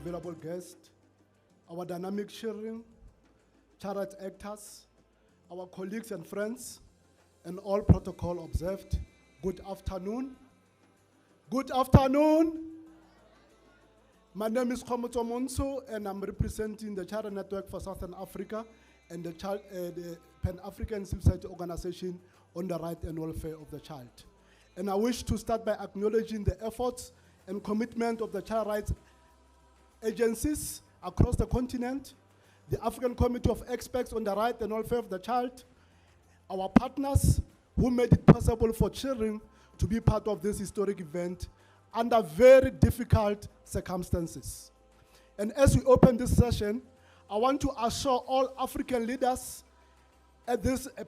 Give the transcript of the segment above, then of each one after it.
available guests, our dynamic sharing, charity actors, our colleagues and friends, and all protocol observed. Good afternoon. Good afternoon. My name is Khomoto Monso, and I'm representing the Charity Network for Southern Africa and the Pan-African Civil Society Organization on the right and welfare of the child. And I wish to start by acknowledging the efforts and commitment of the child rights agencies across the continent, the African Committee of Experts on the Right and Welfare of the Child, our partners who made it possible for children to be part of this historic event under very difficult circumstances. And as we open this session, I want to assure all African leaders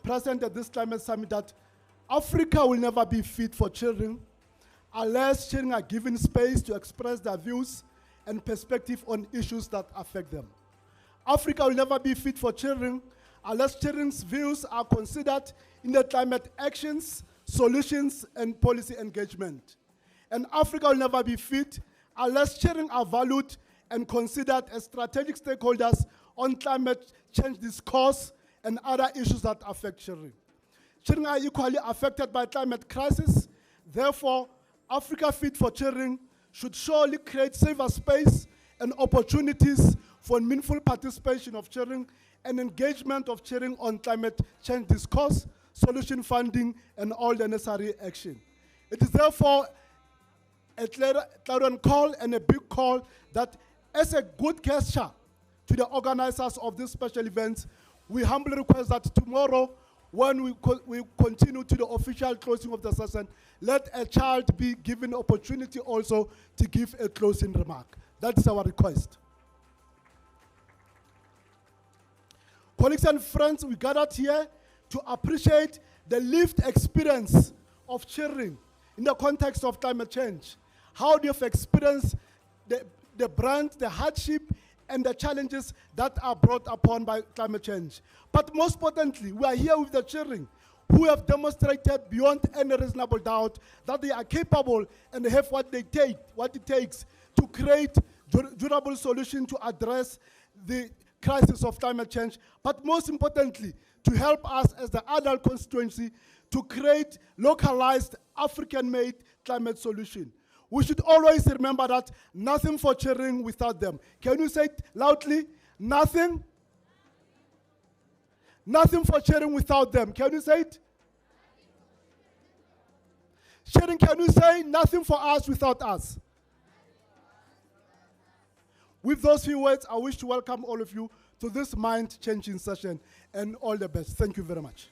present at this climate summit that Africa will never be fit for children unless children are given space to express their views and perspective on issues that affect them. Africa will never be fit for children unless children's views are considered in the climate actions, solutions, and policy engagement. And Africa will never be fit unless children are valued and considered as strategic stakeholders on climate change discourse and other issues that affect children. Children are equally affected by climate crisis. Therefore, Africa Fit for Children should surely create safer space and opportunities for meaningful participation of children and engagement of children on climate change discourse, solution funding, and all the necessary action. It is therefore a clarion call and a big call that as a good gesture to the organizers of this special event, we humbly request that tomorrow, when we continue to the official closing of the session, let a child be given opportunity also to give a closing remark. That is our request. Colleagues and friends, we gathered here to appreciate the lived experience of children in the context of climate change. How they've experienced the brunt, the hardship, and the challenges that are brought upon by climate change. But most importantly, we are here with the children who have demonstrated beyond any reasonable doubt that they are capable and have what it takes to create durable solutions to address the crisis of climate change, but most importantly, to help us as the adult constituency to create localized African-made climate solution. We should always remember that nothing for children without them. Can you say it loudly? Nothing? Nothing for children without them. Can you say it? Children, can you say nothing for us without us? With those few words, I wish to welcome all of you to this mind-changing session, and all the best. Thank you very much.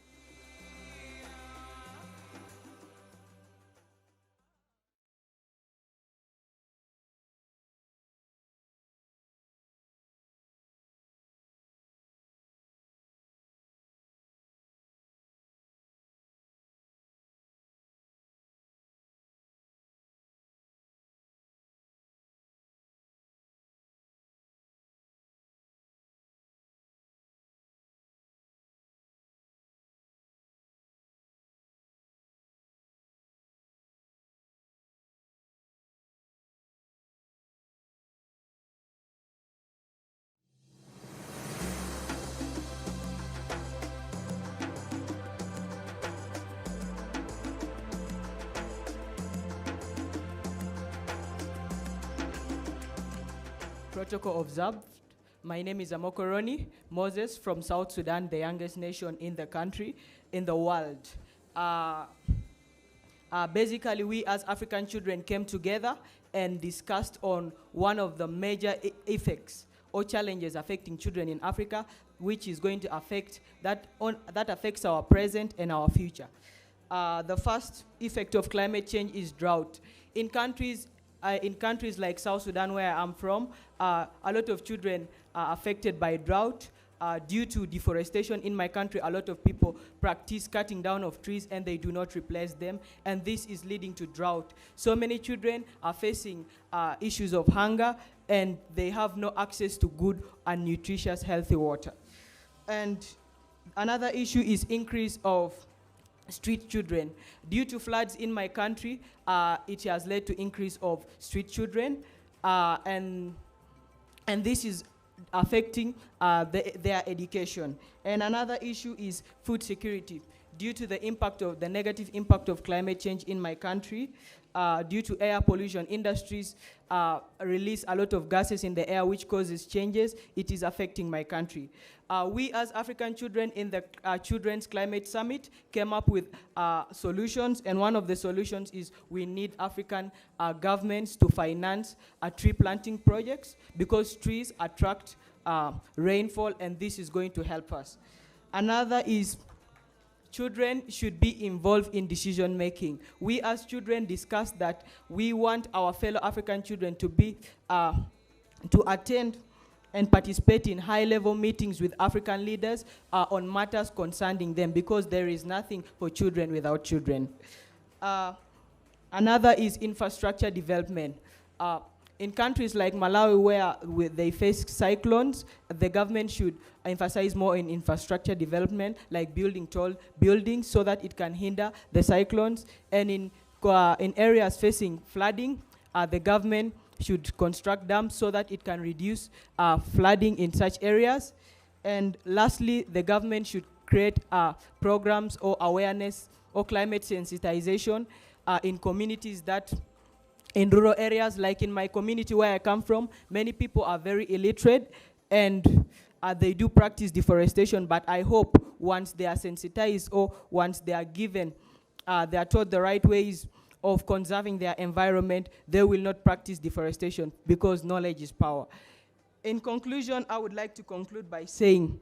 Protocol observed. My name is Amokoroni Moses from South Sudan, the youngest nation in the country, in the world. Basically, we as African children came together and discussed on one of the major effects or challenges affecting children in Africa, which is going to affect that affects our present and our future. The first effect of climate change is drought. In countries like South Sudan, where I'm from, a lot of children are affected by drought. Due to deforestation in my country, a lot of people practice cutting down of trees and they do not replace them, and this is leading to drought. So many children are facing issues of hunger, and they have no access to good and nutritious, healthy water. And another issue is increase of street children. Due to floods in my country, it has led to increase of street children, and and this is affecting their education. And another issue is food security. Due to the negative impact of climate change in my country, due to air pollution, industries release a lot of gases in the air which causes changes. It is affecting my country. We as African children in the Children's Climate Summit came up with solutions, and one of the solutions is we need African governments to finance tree planting projects, because trees attract rainfall, and this is going to help us. Another is children should be involved in decision making. We as children discussed that we want our fellow African children to attend and participate in high-level meetings with African leaders on matters concerning them, because there is nothing for children without children. Another is infrastructure development. In countries like Malawi, where they face cyclones, the government should emphasize more in infrastructure development, like building tall buildings so that it can hinder the cyclones. And in areas facing flooding, the government should construct dams so that it can reduce flooding in such areas. And lastly, the government should create programs or awareness or climate sensitization in communities in rural areas. Like in my community where I come from, many people are very illiterate, and they do practice deforestation, but I hope once they are sensitized, or once they are they are taught the right ways of conserving their environment, they will not practice deforestation, because knowledge is power. In conclusion, I would like to conclude by saying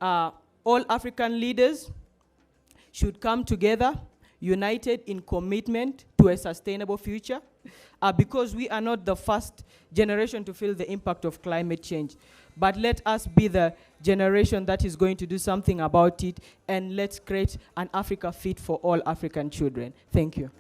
all African leaders should come together, united in commitment to a sustainable future, because we are not the first generation to feel the impact of climate change. But let us be the generation that is going to do something about it, and let's create an Africa fit for all African children. Thank you.